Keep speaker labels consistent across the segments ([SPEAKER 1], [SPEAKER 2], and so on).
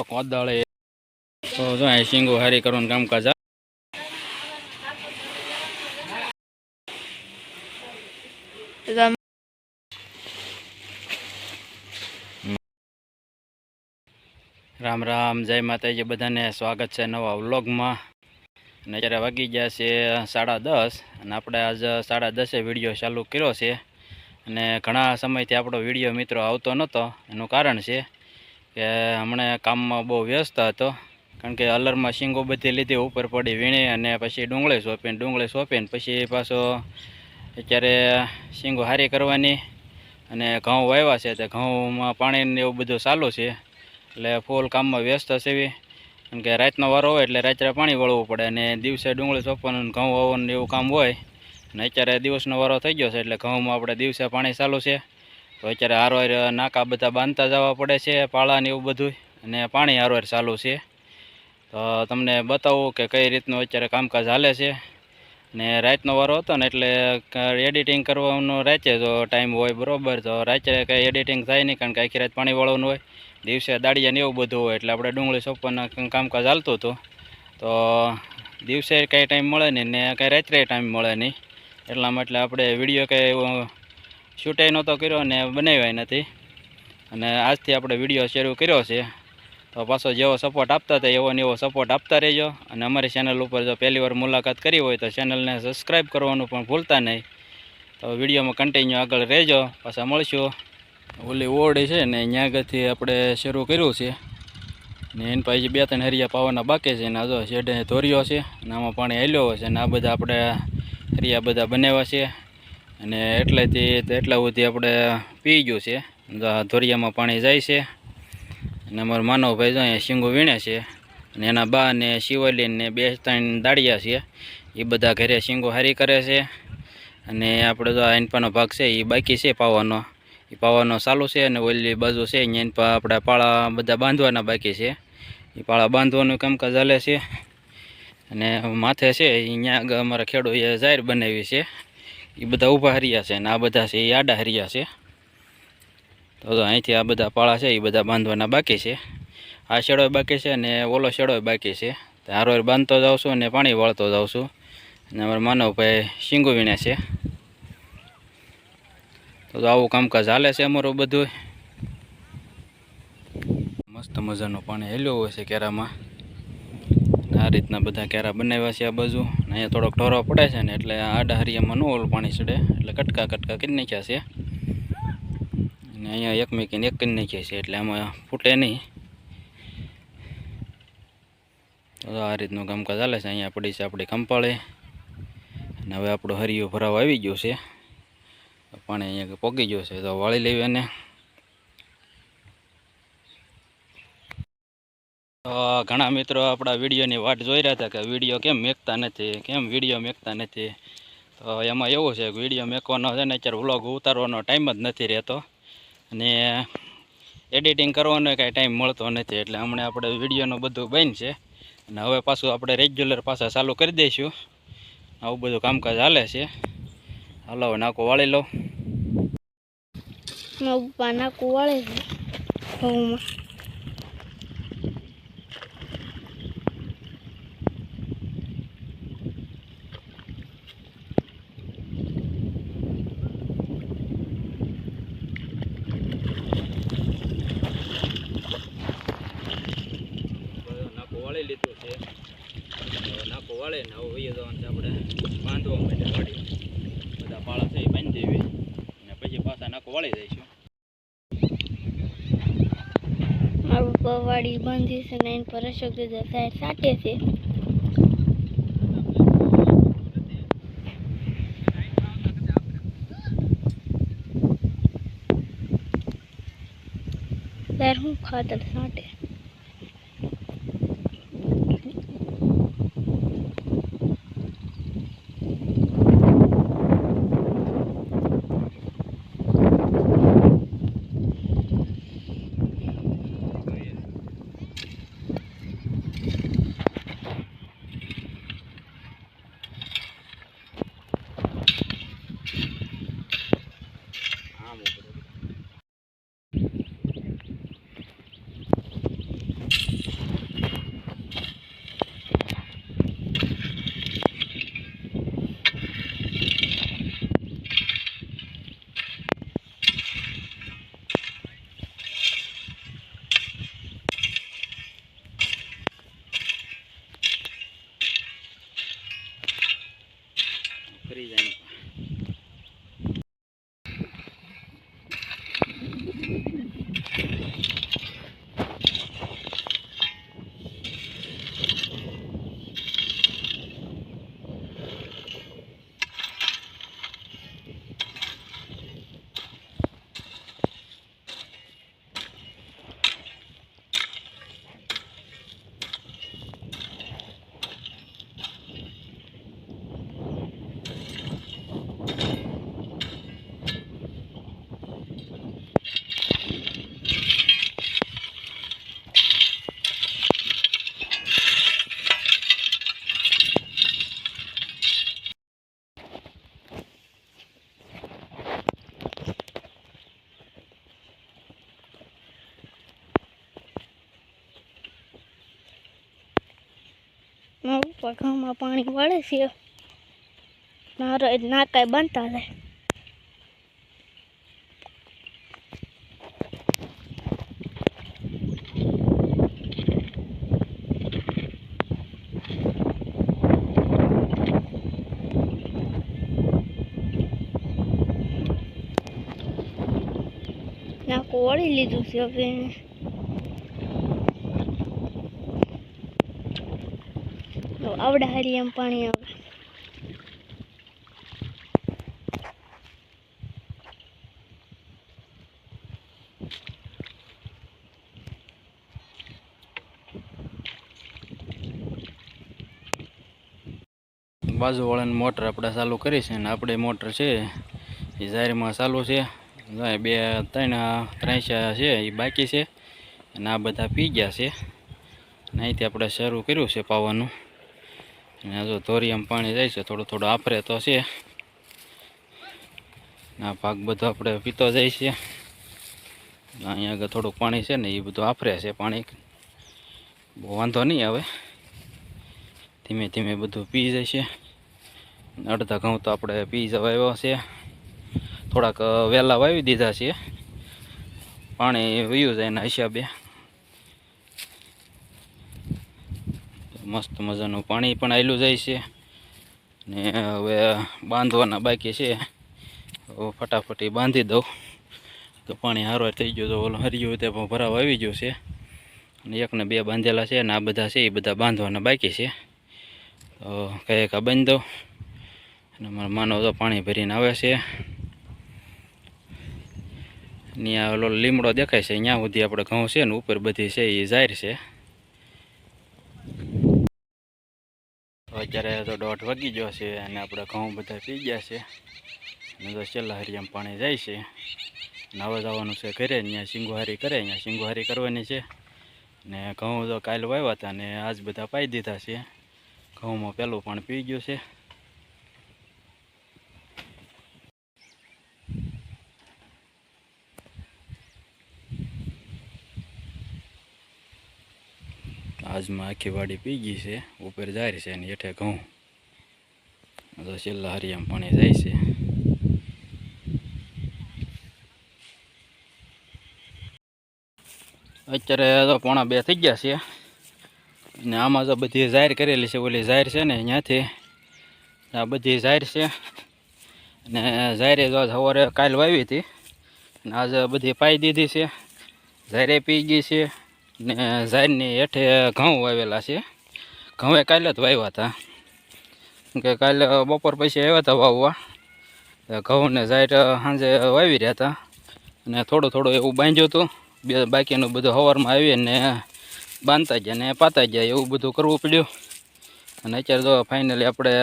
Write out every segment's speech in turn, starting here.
[SPEAKER 1] કોદાળે તો જો શીંગો હારી કરવાનું કામકાજ રામ રામ, જય માતાજી બધાને. સ્વાગત છે નવા વ્લોગમાં. અને અત્યારે વાગી ગયા છે 10:30 અને આપણે આજ 10:30 વિડીયો ચાલુ કર્યો છે. અને ઘણા સમયથી આપણો વિડીયો મિત્રો આવતો નહોતો. એનું કારણ છે કે હમણાં કામમાં બહુ વ્યસ્ત હતો, કારણ કે અલરમાં શીંગો બધી લીધી, ઉપર પડી વીણી અને પછી ડુંગળી સોંપીને પછી પાછો અત્યારે શીંગો હારી કરવાની અને ઘઉં વાવ્યા છે. તો ઘઉંમાં પાણીને એવું બધું ચાલુ છે, એટલે ફૂલ કામમાં વ્યસ્ત છે. કારણ કે રાતનો વારો હોય એટલે રાત્રે પાણી વળવું પડે અને દિવસે ડુંગળી સોંપવાનું, ઘઉં વાવવાનું એવું કામ હોય. અને અત્યારે દિવસનો વારો થઈ ગયો છે એટલે ઘઉંમાં આપણે દિવસે પાણી ચાલુ છે. તો અત્યારે હારવાર નાકા બધા બાંધતા જવા પડે છે, પાળાને એવું બધું, અને પાણી હારવાર ચાલુ છે. તો તમને બતાવું કે કઈ રીતનું અત્યારે કામકાજ હાલે છે. ને રાતનો વારો હતો ને એટલે એડિટિંગ કરવાનો રાતે જો ટાઈમ હોય બરાબર, તો રાત્રે કંઈ એડિટિંગ થાય નહીં, કારણ કે આખી રાત પાણી વાળવાનું હોય. દિવસે દાળિયા ને એવું બધું હોય એટલે આપણે ડુંગળી સોંપવાના કામકાજ હાલતું હતું. તો દિવસે કાંઈ ટાઈમ મળે નહીં ને કાંઈ રાત્રે ટાઈમ મળે નહીં, એટલા માટે આપણે વિડીયો કંઈ શૂટેય નહોતો કર્યો અને બનાવ્યા નથી. અને આજથી આપણે વિડીયો શરૂ કર્યો છે. તો પાછો જેવો સપોર્ટ આપતા હતા એવો ને એવો સપોર્ટ આપતા રહેજો. અને અમારી ચેનલ ઉપર જો પહેલી વાર મુલાકાત કરી હોય તો ચેનલને સબસ્ક્રાઈબ કરવાનું પણ ભૂલતા નહીં. તો વિડીયોમાં કન્ટિન્યુ આગળ રહેજો, પાછા મળશું. ઓલી ઓરડી છે ને ત્યાં આગળથી આપણે શરૂ કર્યું છે ને એની પછી 2-3 હરિયા પાવાના બાકી છે. ને આ જો શેડે ધોર્યો છે અને આમાં પાણી હાલ્યો છે અને આ બધા આપણે હરિયા બધા બનાવ્યા છે. અને એટલા સુધી આપણે પી ગયું છે. ધોરિયામાં પાણી જાય છે. અને અમારો માનવભાઈ જો અહીંયા શીંગો વીણે છે અને એના બા ને શિવલી ને 2-3 દાળિયા છે, એ બધા ઘરે શીંગો હારી કરે છે. અને આપણે જો એનપાનો ભાગ છે એ બાકી છે પાવાનો, એ પાવાનો ચાલુ છે. અને ઓલી બાજુ છે અહીંયા એનપા આપણે પાળા બધા બાંધવાના બાકી છે, એ પાળા બાંધવાનું કામકાજ ચાલે છે. અને માથે છે અહીંયા આગળ અમારા ખેડૂએ જાહેર બનાવી છે, એ બધા ઊભા હરિયા છે અને આ બધા છે એ આડા હરિયા છે. તો અહીંથી આ બધા પાળા છે એ બધા બાંધવાના બાકી છે. આ શેડો બાકી છે અને ઓલો શેડો બાકી છે. હારવાર બાંધતો જાઉં છું અને પાણી વાળતો જાઉં છું. અને અમારા માનવભાઈ શીંગો વીણે છે. તો આવું કામકાજ હાલે છે અમારું બધું. મસ્ત મજાનું પાણી હેલ્યું હોય છે કેરામાં. આ રીતના બધા કેરા બનાવ્યા છે આ બાજુ. અહીંયા થોડોક ઢોરો પડે છે ને એટલે આડા હરિયામાં ન ઓલું પાણી ચડે એટલે કટકા કરી નાખ્યા છે. અને અહીંયા એક મેકીને એક કરી નાખ્યા છે એટલે આમાં ફૂટે નહીં. તો આ રીતનું કામકાજ ચાલે છે. અહીંયા પડી છે આપણી કંપાળે. અને હવે આપણું હરિયું ભરાવા આવી ગયું છે, પાણી અહીંયા પોગી ગયું છે. તો વાળી લેવી. અને ઘણા મિત્રો આપણા વિડીયોની વાટ જોઈ રહ્યા હતા કે વિડીયો કેમ મેકતા નથી. તો એમાં એવું છે કે વિડીયો મેકવાનો છે ને અત્યારે વ્લોગ ઉતારવાનો ટાઈમ જ નથી રહેતો, અને એડિટિંગ કરવાનો કાંઈ ટાઈમ મળતો નથી. એટલે હમણાં આપણે વિડીયોનું બધું બંધ છે અને હવે પાછું આપણે રેગ્યુલર પાછા ચાલુ કરી દઈશું. આવું બધું કામકાજ હાલે છે. હાલો નાકો વાળી લો.
[SPEAKER 2] નાકું વાળે છે
[SPEAKER 1] વાળી લીધું છે. નાકો વાળે ને હવે વહી જવાનું છે આપણે બાંધવા માટે ગાડી. બધા પાળા છે એ બાંધી દેવી અને પછી પાછા નાકો વાળી દઈશું.
[SPEAKER 2] મારું પવાડી બાંધી છે ને એની પર અશોક દાદા સાઈડ સાટે છે. ત્યારે હું ખાતર સાટે
[SPEAKER 1] આમ ઉપર
[SPEAKER 2] પપ્પા ઘઉંમાં પાણી વળે છે નાકાય બનતા જાય. નાકું વળી લીધું છે હવે. આવડા હારી એમ પાણી આવે.
[SPEAKER 1] બાજુવાળાની મોટર આપણે ચાલુ કરી છે ને આપણે મોટર છે એ જાહેરમાં ચાલુ છે. 2-3 છે એ બાકી છે અને આ બધા પી ગયા છે. અહીંથી આપણે શરૂ કર્યું છે પાવાનું. અને જો ધોરિયામાં પાણી જાય છે, થોડું થોડું આફરે તો છે. આ ભાગ બધો આપણે પીતો જાય છે. અહીંયા આગળ થોડુંક પાણી છે ને એ બધું આફરે છે પાણી. બહુ વાંધો નહીં આવે, ધીમે ધીમે બધું પી જાય છે. અડધા ઘઉં તો આપણે પી જવા આવ્યા છે. થોડાક વહેલા વાવી દીધા છે, પાણી વયું જાય એના હિસાબે. મસ્ત મજાનું પાણી પણ આવેલું જાય છે ને હવે બાંધવાના બાકી છે. ફટાફટી બાંધી દઉં તો પાણી હારવાર થઈ ગયું. તો ઓલો હરિયું તે પણ ભરાવા આવી ગયું છે અને 1 ને 2 બાંધેલા છે અને આ બધા છે એ બધા બાંધવાના બાકી છે. તો કઈ બાંધી દઉં. અને મારા માનવ તો પાણી ભરીને આવે છે. ત્યાં ઓલો લીમડો દેખાય છે, ત્યાં સુધી આપણે ઘઉં છે ને ઉપર બધી છે એ જાહેર છે. અત્યારે તો 1:30 વાગી ગયો છે અને આપણે ઘઉં બધા પી ગયા છે. અને તો છેલ્લા હરિયામાં પાણી જાય છે. નાવા જવાનું છે ઘરે, ત્યાં સિંગોહારી કરે, અહીંયા સિંગોહારી કરવાની છે. ને ઘઉં તો કાલે વાવ્યા હતા ને આજ બધા પાઈ દીધા છે. ઘઉંમાં પહેલું પાણી પી ગયું છે. આજમાં આખી વાડી પી ગઈ છે. ઉપર જાય છે અને હેઠે ઘઉં. તો છેલ્લા હરિયામાં પાણી જાય છે. અત્યારે તો 1:45 થઈ ગયા છે અને આમાં તો બધી જાહેર કરેલી છે. ઓલી જાહેર છે ને ત્યાંથી આ બધી જાહેર છે. અને જાહેરે તો સવારે કાલ વાવી હતી અને આજે બધી પાઈ દીધી છે. જાહેરે પી ગઈ છે ને જાહેરની હેઠે ઘઉં વાવેલા છે. ઘઉં કાલે જ વાવ્યા હતા કે કાલે બપોર પછી આવ્યા હતા વાવવા. ઘઉં ને જાહેર સાંજે વાવી રહ્યા હતા અને થોડું થોડું એવું બાંધ્યું હતું. બાકીનું બધું સવારમાં આવીને બાંધતા ગયા ને પાતા ગયા એવું બધું કરવું પડ્યું. અને અત્યારે તો ફાઇનલી આપણે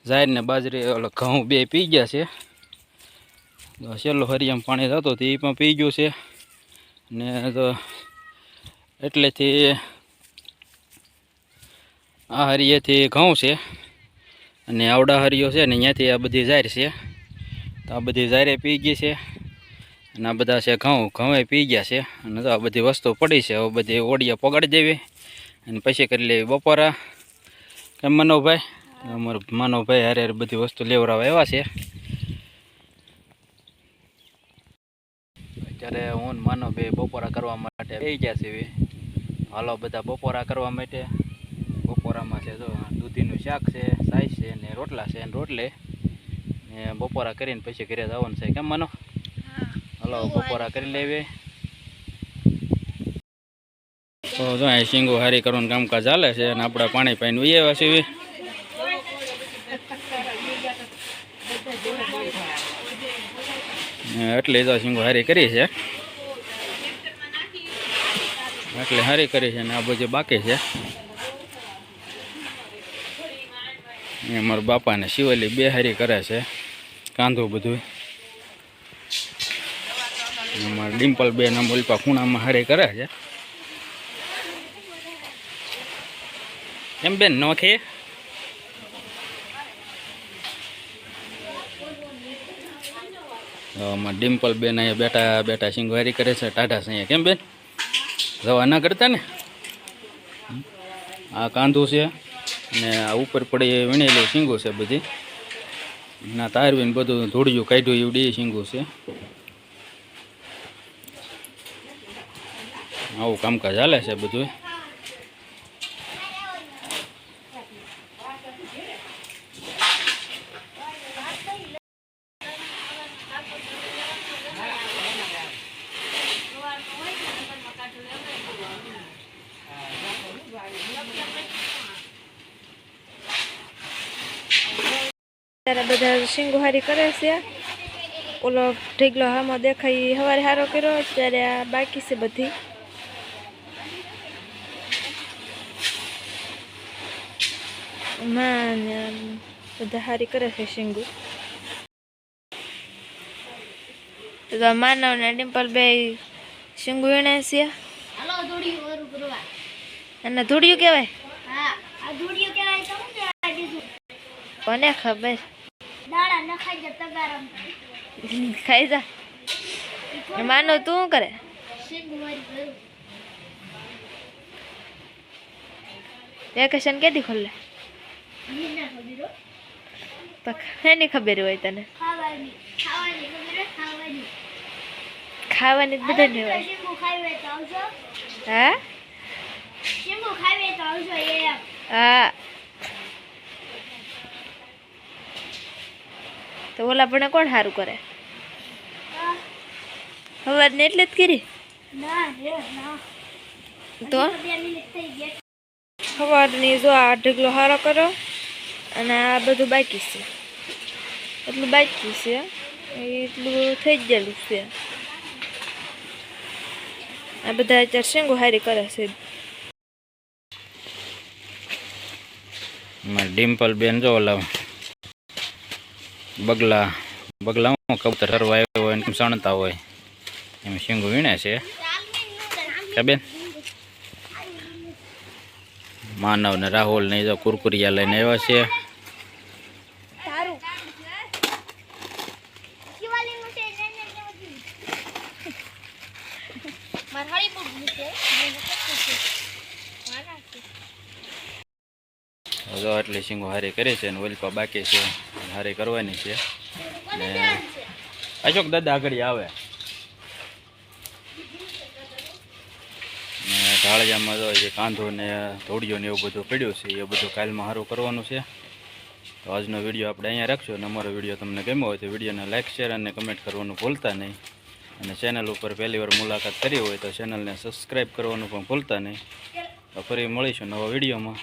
[SPEAKER 1] જાહેર ને બાજરી ઓલો ઘઉં 2 પી ગયા છે. છેલ્લું હરિયામાં પાણી થતું હતું એ પણ પી ગયું છે. ને તો એટલેથી આ હરિયેથી ઘઉં છે અને આવડા હરિયો છે ને અહીંયાથી આ બધી જાહેર છે. તો આ બધી જાહેરે પી ગઈ છે અને આ બધા છે ઘઉં પી ગયા છે. અને તો આ બધી વસ્તુ પડી છે. હવે બધી ઓડિયા પગાડી દેવી અને પછી કરી લેવી બપોરા. કેમ માનવભાઈ? અમારો માનવભાઈ હારે બધી વસ્તુ લેવડાવવા આવ્યા છે. અત્યારે હું માનવભાઈ બપોરા કરવા માટે બેસી ગયા છે. હાલો બધા બપોરા કરવા માટે. બપોરામાં છે જો દૂધીનું શાક છે, સાઈઝ છે ને રોટલા છે ને રોટલી ને બપોરા કરીને પછી ઘરે જવાનું છે. કેમ માનો? હાલો બપોરા કરી લેવી. તો જો અહીં સિંગો હારી કરવાનું કામકાજ ચાલે છે અને આપણે પાણી પાઈને ઉઈ આવ્યા છીએ. એટલે તો સિંગો હારી કરી છે, એટલે હારી કરી છે ને આ બધું બાકી છે. અમારા બાપાને શિવલી 2 હારી કરે છે કાંધું બધું. અમારા ડિમ્પલ બેન બોલપા ખૂણામાં હારી કરે છે. એમ બેન નોખી અમારા ડિમ્પલ બેન અહીંયા બેઠા બેઠા સિંગવારી કરે છે. ટાઢા છે અહીંયા. કેમ બેન જવા ના કરતા ને? આ કાંધું છે ને આ ઉપર પડી વીણેલી શીંગું છે બધી. ના તારવીને બધું ધોળિયું કાઢ્યું એવડી શીંગું છે. આવું કામકાજ ચાલે છે બધું.
[SPEAKER 2] ત્યારે બધા શીંગુહારી કરે છે. ઓલો ઢીગલો હામાં દેખાય સવારે હારો કર્યો, ત્યારે આ બાકી છે બધી. માં ને બધા હારી કરે છે શીંગુ. તો માનવ ને ડિમ્પલ બે શીંગુ વીણે છે. અને ધૂળિયું કહેવાય. કોને ખબર. ખાઈ જા. માનવ તું શું કરે? વેકેશન કેદી ખોલે? એની ખબર હોય તને? ખાવાની બધા ને હોય. હા હા. તો ઓલા પણ કોણ સારું કરે? સવાર ને એટલે જ કરી. તો સવારની જો આ ઢગલો હારો કરો અને આ બધું બાકી છે. એટલું બાકી છે, એટલું થઈ જ ગયેલું છે. આ બધા અત્યારે શીંગુ હારી કરે છે.
[SPEAKER 1] ડિમ્પલ બેન જો ઓલા બગલા હું કબૂતર હરવા આવ્યો હોય ને સણતા હોય એમ શીંગું વીણે છે. બેન માનવ ને રાહુલ ને જો કુરકુરિયા લઈને આવ્યા છે. જો આટલી શીંગો હારી કરી છે ને ઓલપા બાકી છે, હારી કરવાની છે. ને અશોક દાદા આગળ આવે ને ઢાળિયામાં જો જે કાંધો ને ધોળિયો ને એવું બધું પડ્યું છે એ બધું કાલમાં સારું કરવાનું છે. તો આજનો વિડીયો આપણે અહીંયા રાખશું. અને અમારો વિડીયો તમને ગમ્યો હોય તો વિડીયોને લાઇક શેર અને કમેન્ટ કરવાનું ભૂલતા નહીં. અને ચેનલ ઉપર પહેલી વાર મુલાકાત કરી હોય તો ચેનલને સબસ્ક્રાઈબ કરવાનું પણ ભૂલતા નહીં. તો ફરી મળીશું નવા વિડીયોમાં.